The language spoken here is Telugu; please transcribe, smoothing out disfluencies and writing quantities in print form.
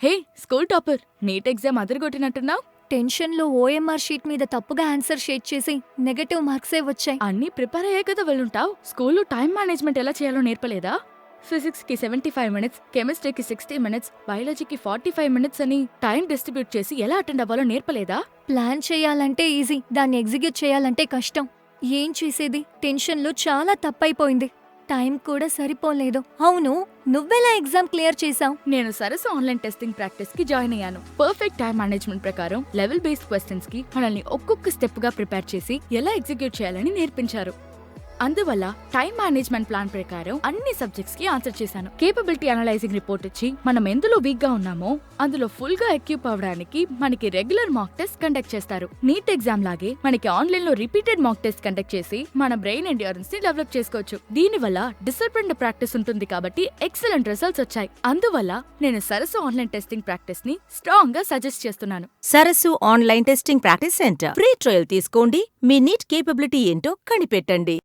హే, స్కూల్ టాపర్, నీట్ ఎగ్జామ్ అదరగొట్టినట్టున్నావు. టెన్షన్లో ఓఎంఆర్ షీట్ మీద తప్పుగా ఆన్సర్ షేట్ చేసి నెగటివ్ మార్క్సే వచ్చాయి. అన్నీ ప్రిపేర్ అయ్యే కదా వెళ్ళుంటావు. స్కూల్లో టైం మేనేజ్మెంట్ ఎలా చేయాలో నేర్పలేదా? ఫిజిక్స్కి 75 మినిట్స్, కెమిస్ట్రీకి 60 మినిట్స్, బయాలజీకి 45 మినిట్స్ అని టైం డిస్ట్రిబ్యూట్ చేసి ఎలా అటెండ్ అవ్వాలో నేర్పలేదా? ప్లాన్ చేయాలంటే ఈజీ, దాన్ని ఎగ్జిక్యూట్ చేయాలంటే కష్టం. ఏం చేసేది? టెన్షన్లో చాలా తప్పైపోయింది. టైం కూడా సరిపోలేదు. అవును, నువ్వెలా ఎగ్జామ్ క్లియర్ చేసావు? నేను సరస్సు ఆన్లైన్ టెస్టింగ్ ప్రాక్టీస్ కి జాయిన్ అయ్యాను. పర్ఫెక్ట్ టైం మేనేజ్మెంట్ ప్రకారం లెవెల్ బేస్డ్ క్వశ్చన్స్ కి మనల్ని ఒక్కొక్క స్టెప్ గా ప్రిపేర్ చేసి ఎలా ఎగ్జిక్యూట్ చేయాలని నేర్పించారు. అందువల్ల టైం మేనేజ్మెంట్ ప్లాన్ ప్రకారం అన్ని సబ్జెక్ట్స్ కి ఆన్సర్ చేశాను. కేపబిలిటీ అనలైజింగ్ రిపోర్ట్ ఇచ్చి మనం ఎందులో వీక్ గా ఉన్నామో అందులో ఫుల్ గా ఎక్విప్ అవ్వడానికి మనకి రెగ్యులర్ మాక్ టెస్ట్ కండక్ట్ చేస్తారు. నీట్ ఎగ్జామ్ లాగే మనకి ఆన్లైన్ లో రిపీటెడ్ మాక్ టెస్ట్ కండక్ట్ చేసి మన బ్రెయిన్ ఎండ్యూరెన్స్ ని డెవలప్ చేసుకోవచ్చు. దీని వల్ల డిసిప్లిన్డ్ ప్రాక్టీస్ ఉంటుంది కాబట్టి ఎక్సలెంట్ రిజల్ట్స్ వచ్చాయి. అందువల్ల నేను సరస్సు ఆన్లైన్ టెస్టింగ్ ప్రాక్టీస్ ని స్ట్రాంగ్ గా సజెస్ట్ చేస్తున్నాను. సరస్సు online testing practice centre free trial తీసుకోండి. మీ నీట్ కేపబిలిటీ ఏంటో కనిపెట్టండి.